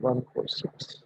146.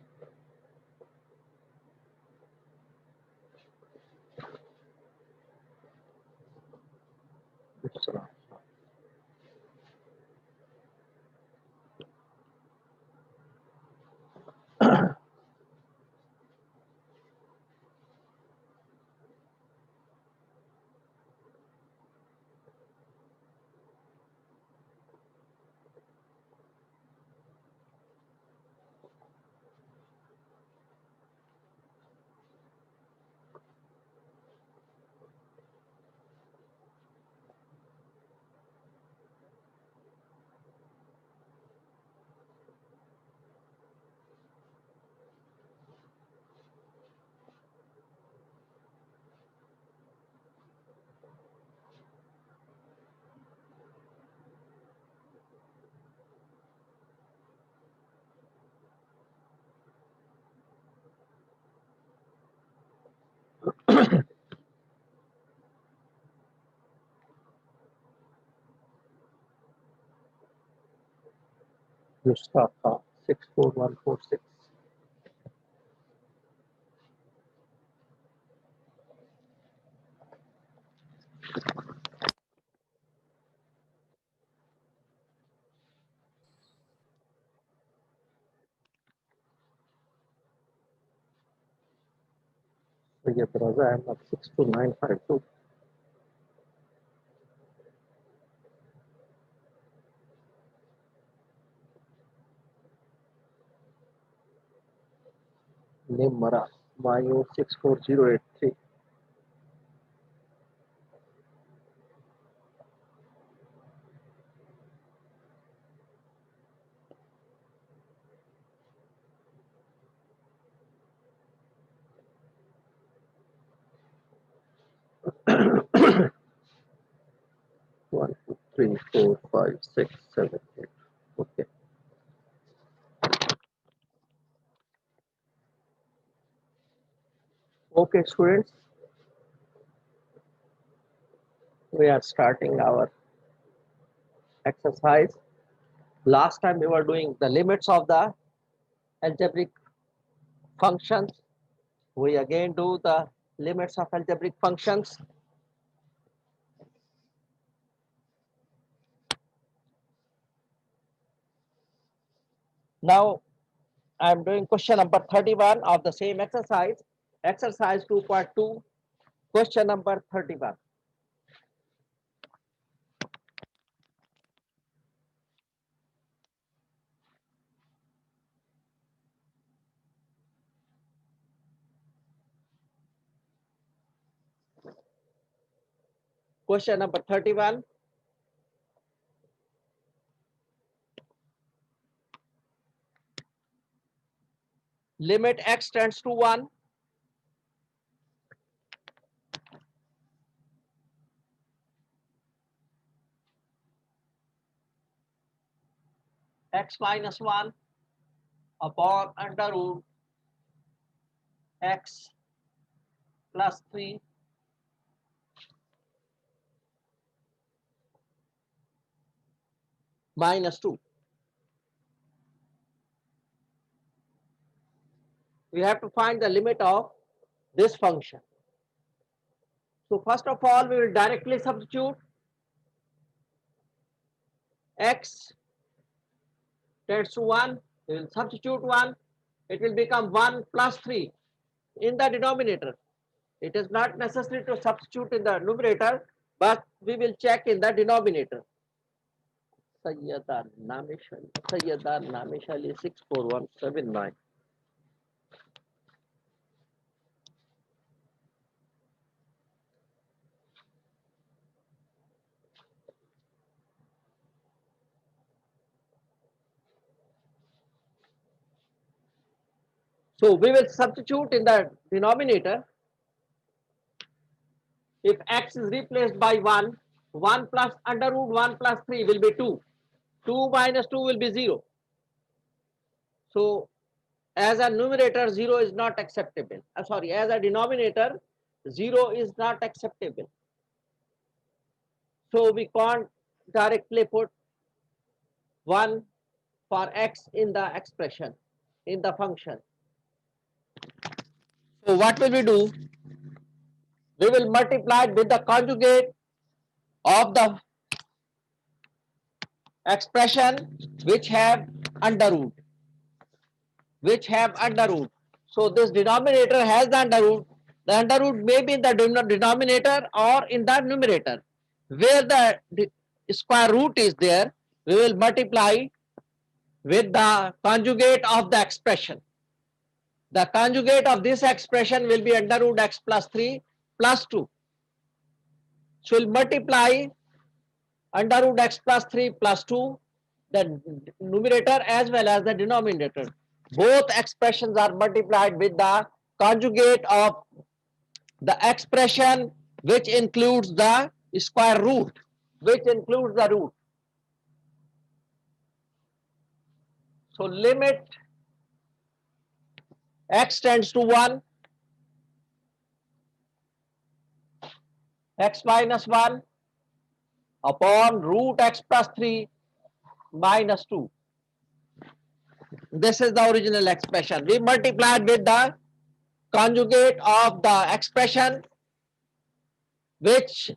Mustafa 64146. Sayyid Raza Ahmad 62952. Nimara Mayo 64083. One, two, three, four, five, six, seven, eight. Okay. Okay, students. We are starting our exercise. Last time we were doing the limits of the algebraic functions. We again do the limits of algebraic functions. Now I'm doing question number 31 of the same exercise. Exercise 2.2, question number 31. Question number 31. Limit x tends to 1. X minus 1 upon under root x plus 3 minus 2. We have to find the limit of this function. So first of all, we will directly substitute x tends to 1. We will substitute 1. It will become 1 plus 3 in the denominator. It is not necessary to substitute in the numerator, but we will check in the denominator. Sayyada Namesh Ali 64179. So we will substitute in the denominator. If x is replaced by 1, 1 plus under root 1 plus 3 will be 2. 2 minus 2 will be 0. So as a numerator, 0 is not acceptable. Sorry, as a denominator, 0 is not acceptable. So we can't directly put 1 for x in the expression. in the function. So what will we do? We will multiply it with the conjugate of the expression which have under root, So this denominator has the under root. The under root may be in the denominator or in the numerator. Where the square root is there, we will multiply with the conjugate of the expression. The conjugate of this expression will be under root x plus 3 plus 2. So we'll multiply under root x plus 3 plus 2, the numerator as well as the denominator. Both expressions are multiplied with the conjugate of the expression which includes the square root, So limit x tends to 1, x minus 1 upon root x plus 3 minus 2. This is the original expression. We multiplied with the conjugate of the expression which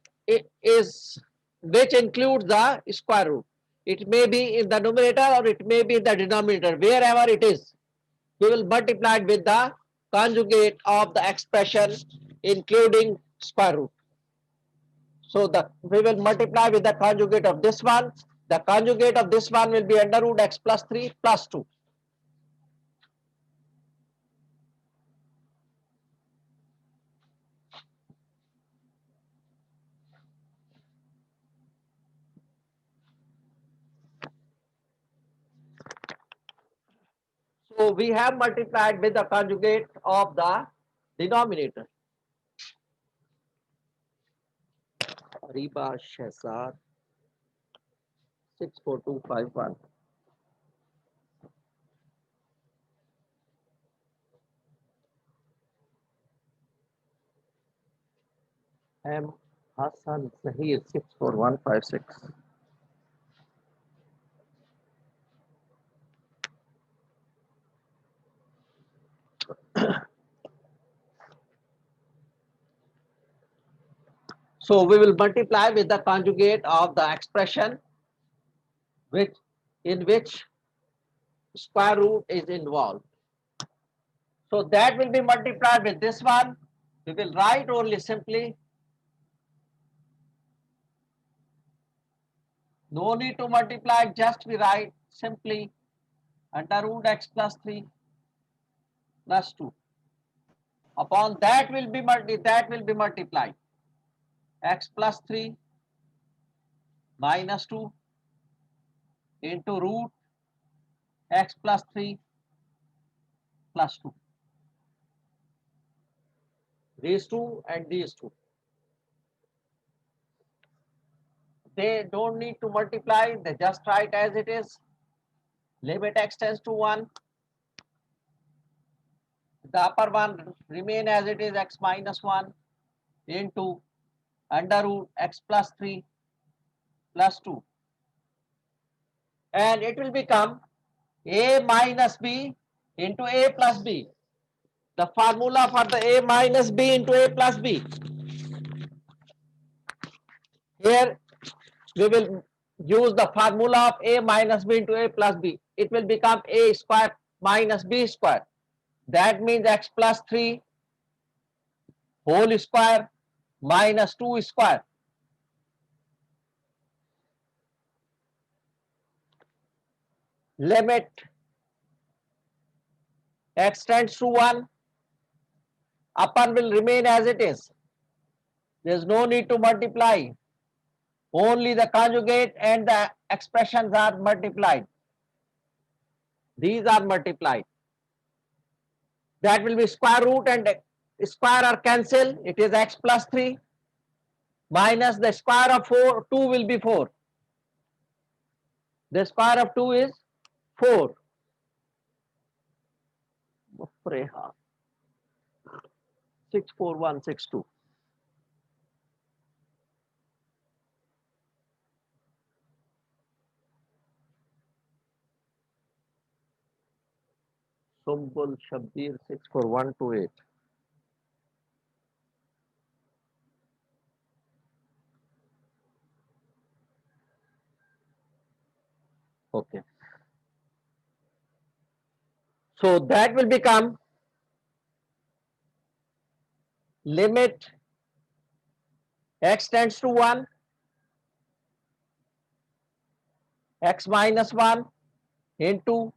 includes the square root. It may be in the numerator or it may be in the denominator. Wherever it is, we will multiply it with the conjugate of the expression including square root. So we will multiply with the conjugate of this one. The conjugate of this one will be under root x plus 3 plus 2. So we have multiplied with the conjugate of the denominator. Ariba Shahzad 64251. M. Hassan Zahir 64156. So we will multiply with the conjugate of the expression in which square root is involved. So that will be multiplied with this one. We will write only simply. No need to multiply, just we write simply under root x plus 3 plus 2. Upon that will be multiplied. X plus 3 minus 2 into root x plus 3 plus 2. These two and these two. They don't need to multiply, they just write as it is. Limit x tends to 1. The upper one remain as it is, x minus 1 into under root x plus 3 plus 2. And it will become a minus b into a plus b. The formula for the a minus b into a plus b. Here we will use the formula of a minus b into a plus b. It will become a square minus b square. That means x plus 3 whole square minus 2 square. Limit x tends to 1. Upper will remain as it is. There is no need to multiply. Only the conjugate and the expressions are multiplied. These are multiplied. That will be square root and square are cancelled. It is x plus 3 minus the square of 4. 2 will be 4. The square of 2 is 4. 64162. Sumbul Shabir 64128. Okay. So that will become limit x tends to 1, x minus 1 into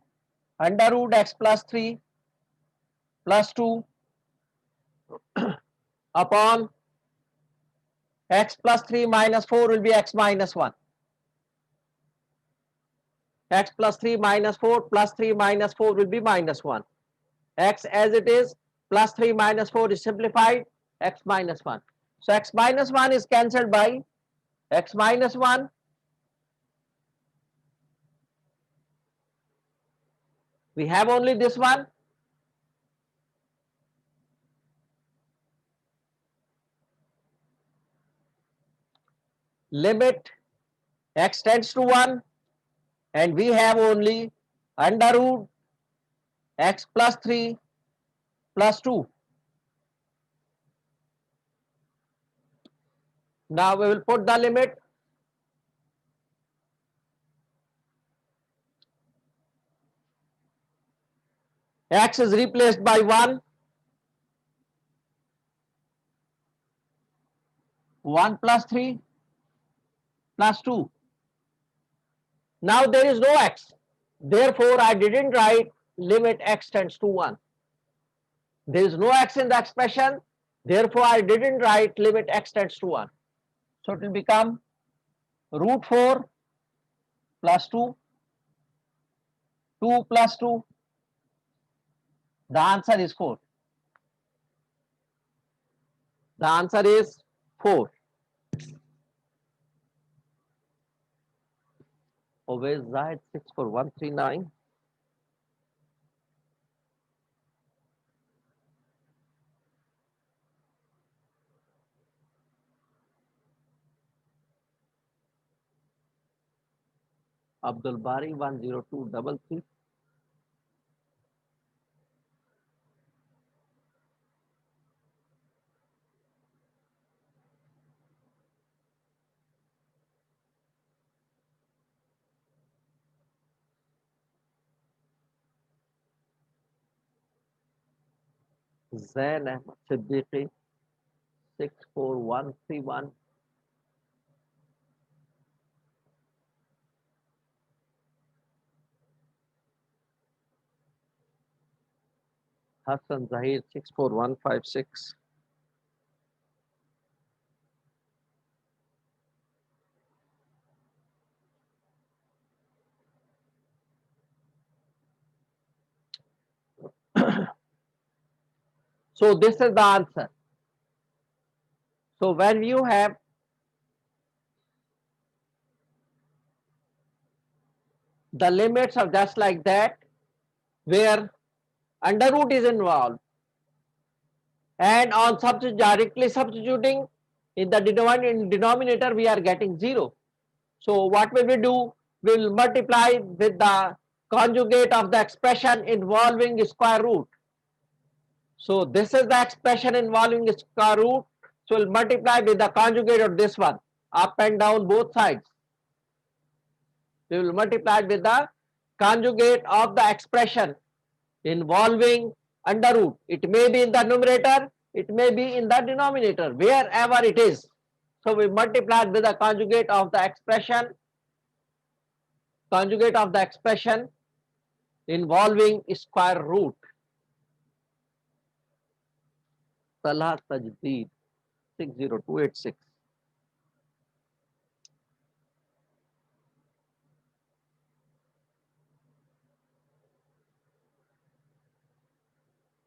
under root x plus 3 plus 2 upon x plus 3 minus 4 will be x minus 1. X plus 3 minus 4 plus 3 minus 4 will be minus 1. X as it is plus 3 minus 4 is simplified, x minus 1. So x minus 1 is cancelled by x minus 1 we have only this one, limit x tends to 1 and we have only under root x plus 3 plus 2. Now we will put the limit. X is replaced by 1, 1 plus 3 plus 2. Now there is no x. Therefore, I didn't write limit x tends to 1. There is no x in the expression. Therefore, I didn't write limit x tends to 1. So it will become root 4 plus 2, 2 plus 2. The answer is 4. The answer is 4. Always Zahid 64139. Abdul Bari 10233. Zain Ahmad Siddiqui 64131. Hassan Zahir 64156. So this is the answer. So when you have the limits are just like that, where under root is involved, and on directly substituting in the denominator we are getting 0. So what will we do? We will multiply with the conjugate of the expression involving square root. So this is the expression involving square root. So we'll multiply with the conjugate of this one, up and down both sides. We will multiply with the conjugate of the expression involving under root. It may be in the numerator, it may be in the denominator, wherever it is. So we multiply with the conjugate of the expression involving square root. Salah Tajdeed 60286.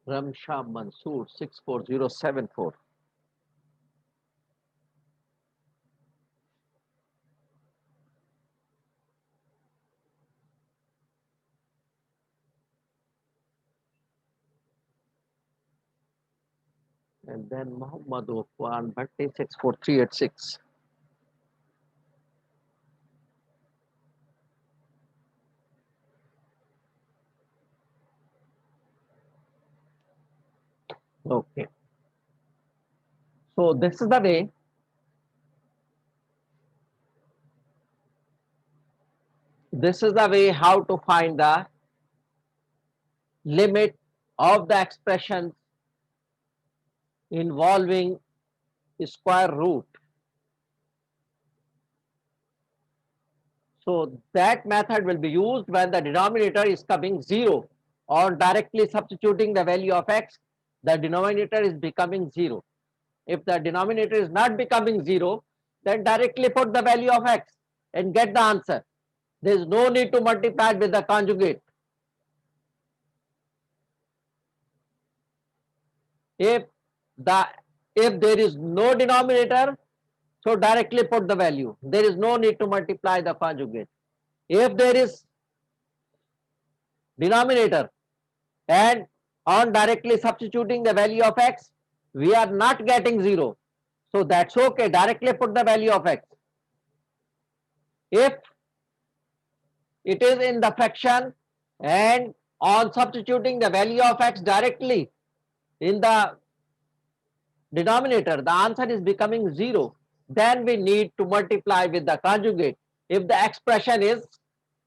Ramshah Mansoor 64074. And then Muhammad Ufwan Bhatti 64386. Okay. So this is the way. This is the way how to find the limit of the expressions involving square root. So that method will be used when the denominator is coming 0, or directly substituting the value of x, the denominator is becoming 0. If the denominator is not becoming 0, then directly put the value of x and get the answer. There is no need to multiply with the conjugate. If the if there is no denominator, so directly put the value. There is no need to multiply the conjugate. If there is denominator and on directly substituting the value of x, we are not getting 0. So that's okay. Directly put the value of x. If it is in the fraction and on substituting the value of x directly in the denominator, the answer is becoming 0, then we need to multiply with the conjugate if the expression is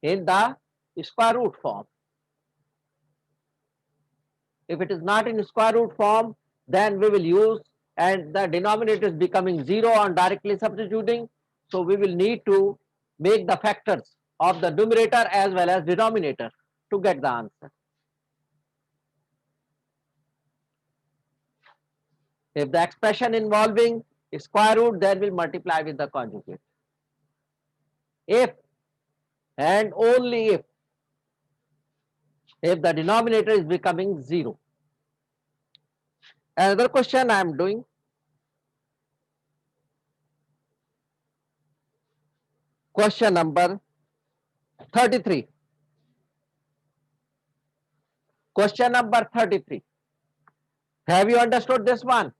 in the square root form. If it is not in square root form, then we will use, and the denominator is becoming 0 on directly substituting, so we will need to make the factors of the numerator as well as denominator to get the answer. If the expression involving square root, then we'll multiply with the conjugate. If and only if the denominator is becoming 0. Another question I am doing. Question number 33. Question number 33. Have you understood this one?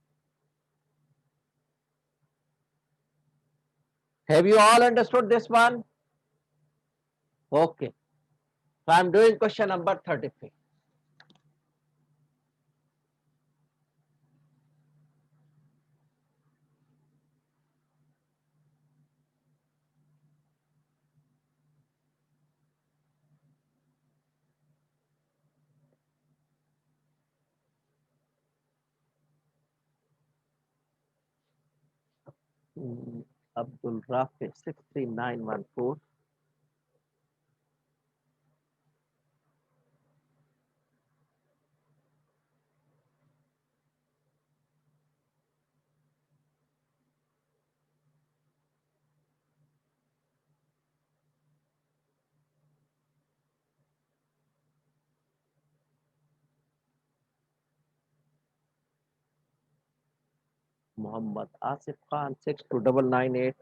Have you all understood this one? Okay. So I am doing question number 33. Abdul Rafi 63914. Muhammad Asif Khan 62998.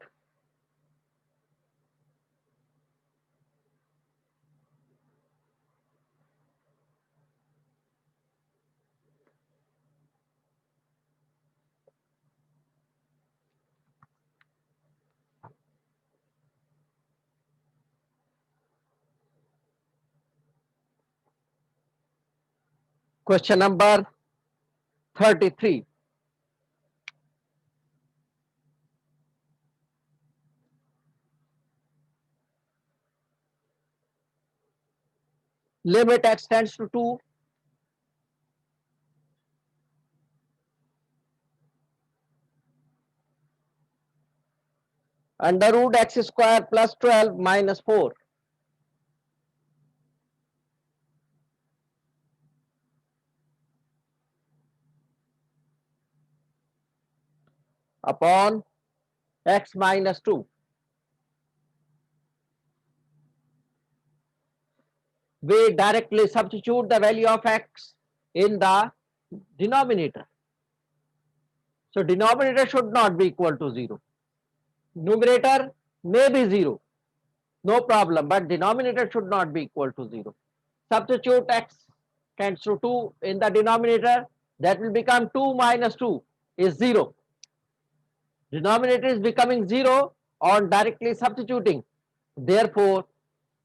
Question number 33. Limit x tends to 2. Under root x square plus 12 minus 4 upon x minus 2. We directly substitute the value of x in the denominator. So denominator should not be equal to 0. Numerator may be 0, no problem, but denominator should not be equal to 0. Substitute x tends to 2 in the denominator, that will become 2 minus 2 is 0. Denominator is becoming 0 on directly substituting. Therefore,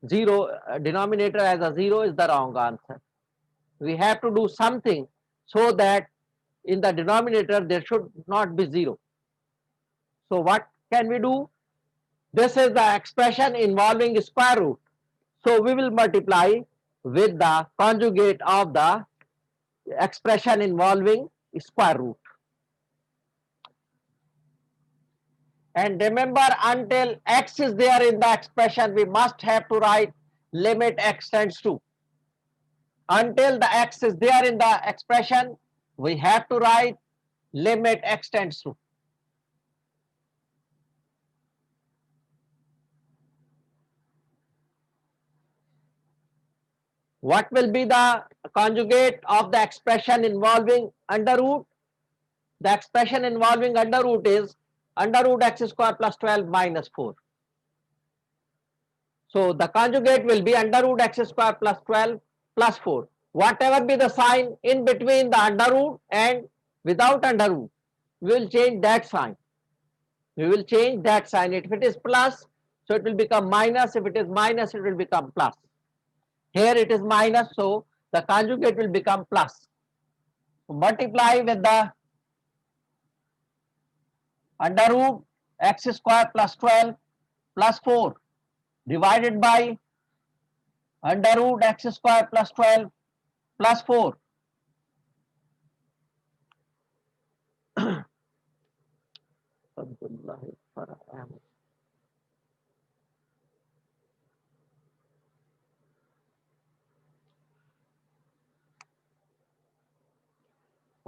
0 denominator as a 0 is the wrong answer. We have to do something so that in the denominator there should not be 0. So what can we do? This is the expression involving square root. So we will multiply with the conjugate of the expression involving square root. And remember, until x is there in the expression, we must have to write limit x tends to. Until the x is there in the expression, we have to write limit x tends to. What will be the conjugate of the expression involving under root? The expression involving under root is under root x square plus 12 minus 4. So the conjugate will be under root x square plus 12 plus 4. Whatever be the sign in between the under root and without under root, we will change that sign. We will change that sign. If it is plus, so it will become minus. If it is minus, it will become plus. Here it is minus, so the conjugate will become plus. So multiply with the under root x square plus 12 plus 4 divided by under root x square plus 12 plus 4.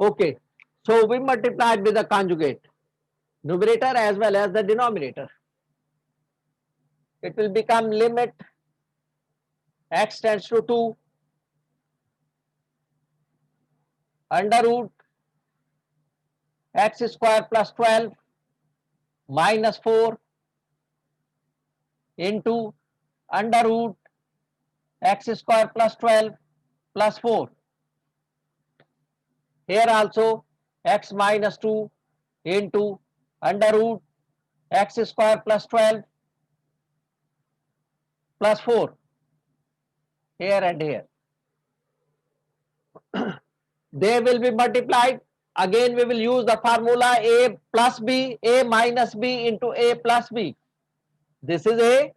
Okay, so we multiplied with the conjugate, numerator as well as the denominator. It will become limit x tends to 2 under root x square plus 12 minus 4 into under root x square plus 12 plus 4. Here also x minus 2 into under root x square plus 12 plus 4. Here and here. They will be multiplied. Again we will use the formula a plus b, a minus b into a plus b. This is a,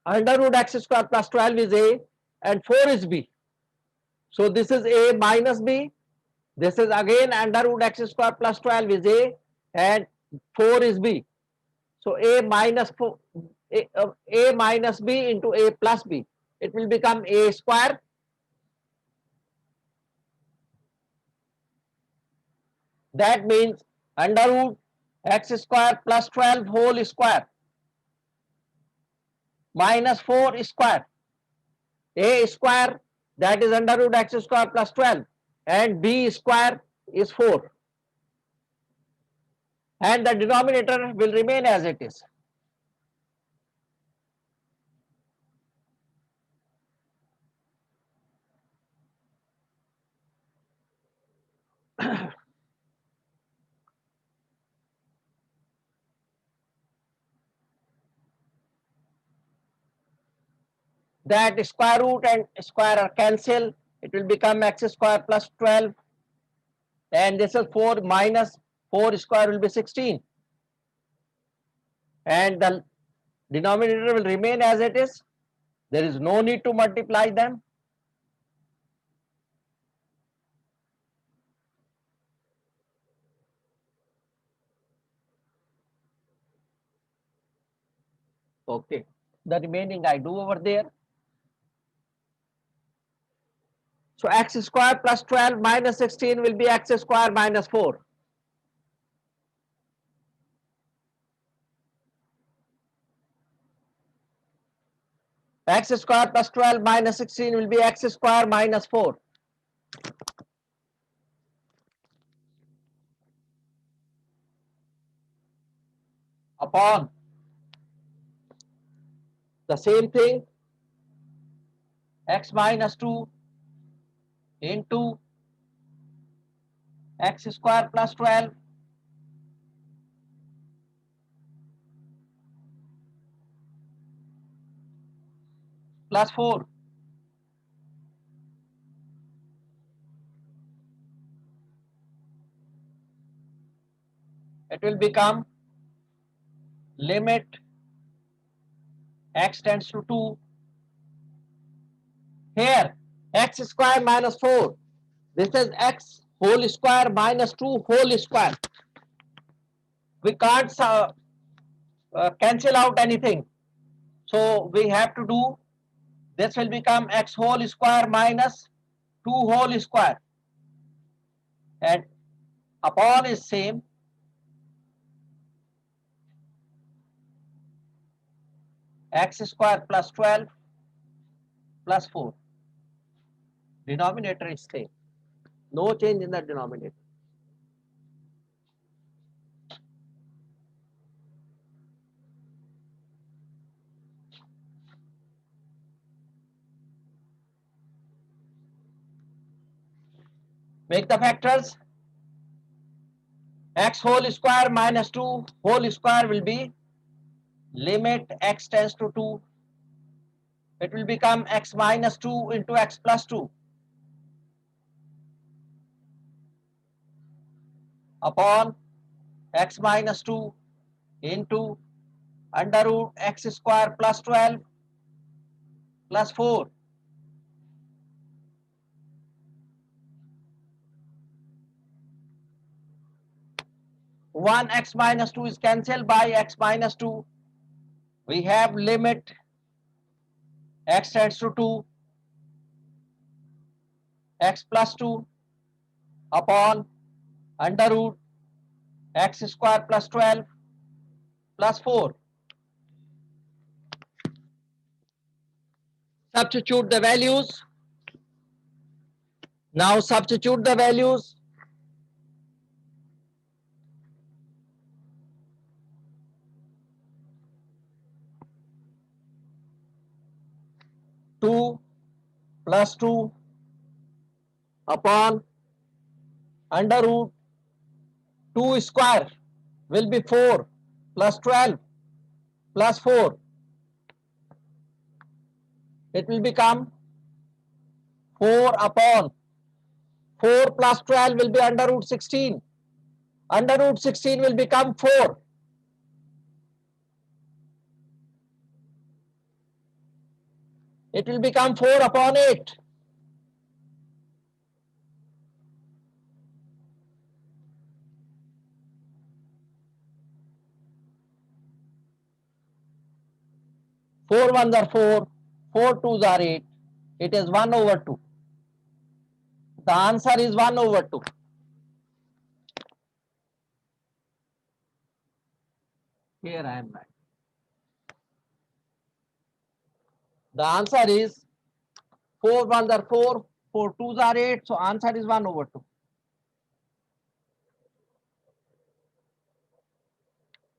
under root x square plus 12 is a and 4 is b. So this is a minus b. This is again under root x square plus 12 is a and 4 is b. So a minus 4, a minus b into a plus b. It will become a square. That means under root x square plus 12 whole square minus 4 square. A square, that is under root x square plus 12, and b square is 4. And the denominator will remain as it is. That square root and square are cancelled. It will become x square plus 12, and this is 4 minus 4 square will be 16. And the denominator will remain as it is. There is no need to multiply them. Okay, the remaining I do over there. So x square plus 12 minus 16 will be x square minus 4. X square plus 12 minus 16 will be x square minus 4. Upon the same thing, x minus 2 into x square plus 12 plus 4. it will become limit x tends to 2. Here x square minus 4. This is x whole square minus 2 whole square. We can't cancel out anything. So we have to do, this will become x whole square minus 2 whole square. And upon is same. X square plus 12 plus 4. Denominator is same. No change in the denominator. Make the factors. X whole square minus 2 whole square will be limit x tends to 2. It will become x minus 2 into x plus 2 upon x minus 2 into under root x square plus 12 plus 4. 1 x minus 2 is cancelled by x minus 2. We have limit x tends to 2 x plus 2 upon under root x square plus 12 plus 4. Substitute the values. Now substitute the values. Two plus 2 upon under root 2 square will be 4 plus 12 plus 4. It will become 4 upon 4 plus 12 will be under root 16. Under root 16 will become 4. It will become 4 upon 8. Four ones are 4, 4 twos are 8. It is 1 over 2. The answer is 1 over 2. Here I am right. The answer is 4 ones are 4, 4 twos are 8. So answer is 1 over 2.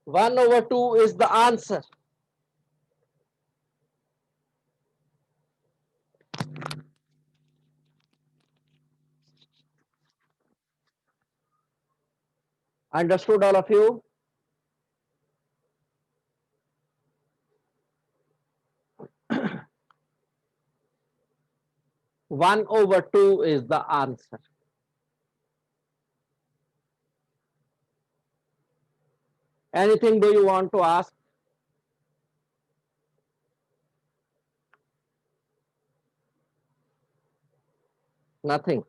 1 over 2 is the answer. Understood all of you? One over two is the answer. Anything do you want to ask? Nothing.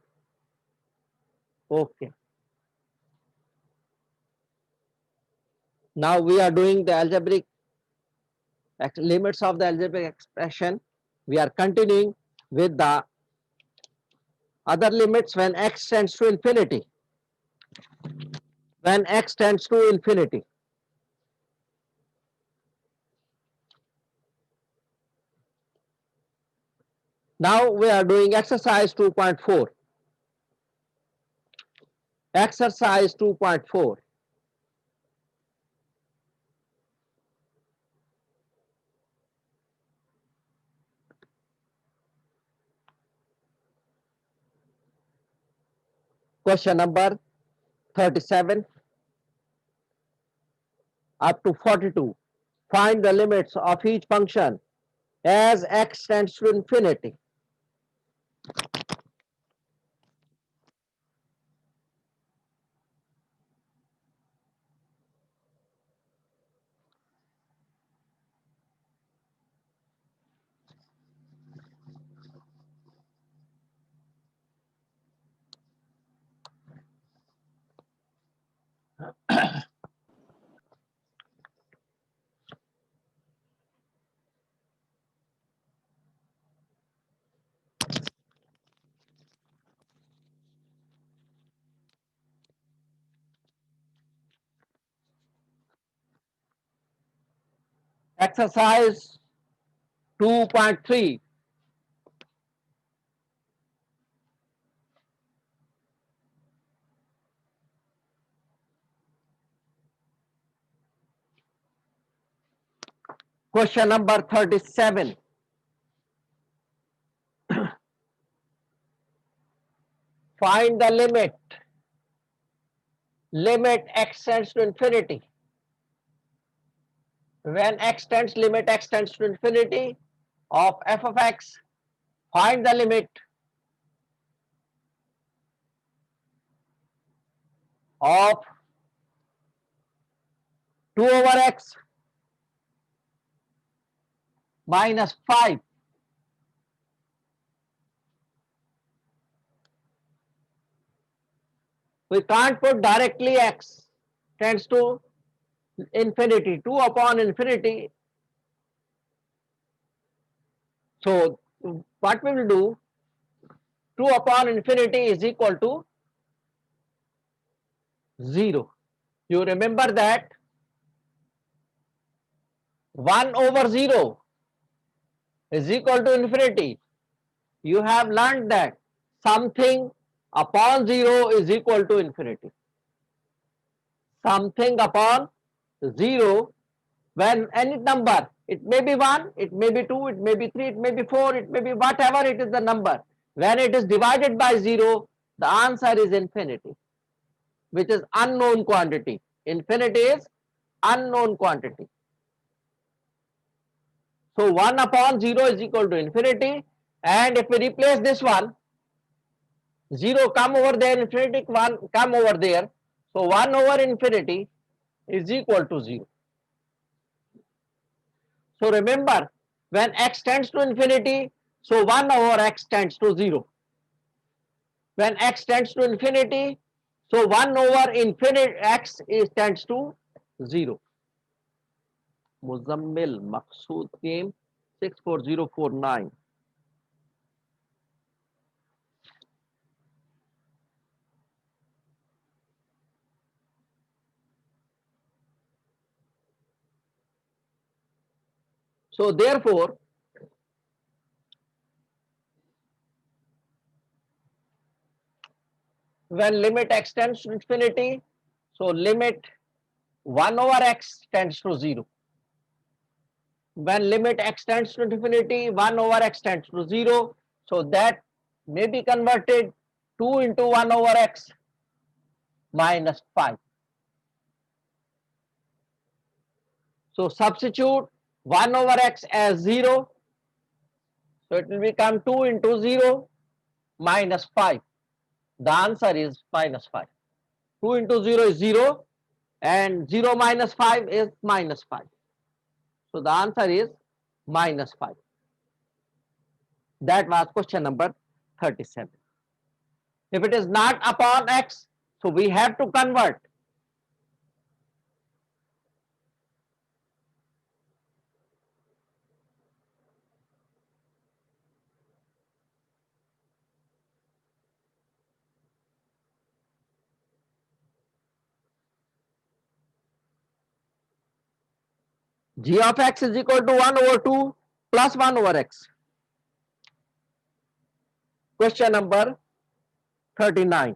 Okay. Now we are doing the algebraic limits of the algebraic expression. We are continuing with the other limits when x tends to infinity. When x tends to infinity. Now we are doing exercise 2.4. Exercise 2.4. Question number 37 up to 42. Find the limits of each function as x tends to infinity. Exercise 2.3. Question number 37. Find the limit x tends to infinity. When limit x tends to infinity of f of x, find the limit of 2 over x minus 5. We can't put directly x tends to infinity, 2 upon infinity. So what we will do, 2 upon infinity is equal to 0. You remember that 1 over 0 is equal to infinity. You have learned that something upon 0 is equal to infinity. Something upon 0, when any number, it may be 1, it may be 2, it may be 3, it may be 4, it may be whatever it is the number. When it is divided by 0, the answer is infinity, which is unknown quantity. Infinity is unknown quantity. So 1 upon 0 is equal to infinity, and if we replace this one, 0 come over there, infinity 1 come over there, so 1 over infinity is equal to 0. So remember, when x tends to infinity, so 1 over x tends to 0. When x tends to infinity, so 1 over infinity x is tends to 0. Muzammil Maqsood came 64049. So therefore, when limit x tends to infinity, so limit 1 over x tends to 0. When limit x tends to infinity, 1 over x tends to 0. So that may be converted 2 into 1 over x minus 5. So substitute 1 over x as 0. So it will become 2 into 0 minus 5. The answer is minus 5. 2 into 0 is 0 and 0 minus 5 is minus 5. So the answer is minus 5. That was question number 37. If it is not upon x, so we have to convert. G of x is equal to 1 over 2 plus 1 over x. Question number 39.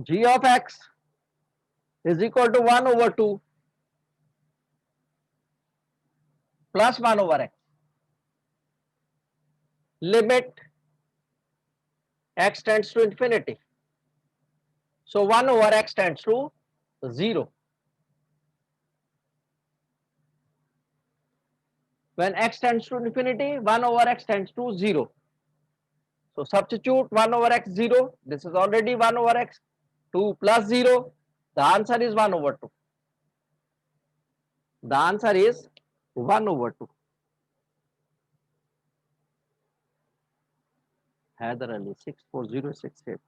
G of x is equal to 1 over 2 plus 1 over x. Limit x tends to infinity. So 1 over x tends to 0. When x tends to infinity, 1 over x tends to 0. So substitute 1 over x 0. This is already 1 over x. 2 plus 0. The answer is 1 over 2. The answer is 1 over 2. Hyder Ali 64068.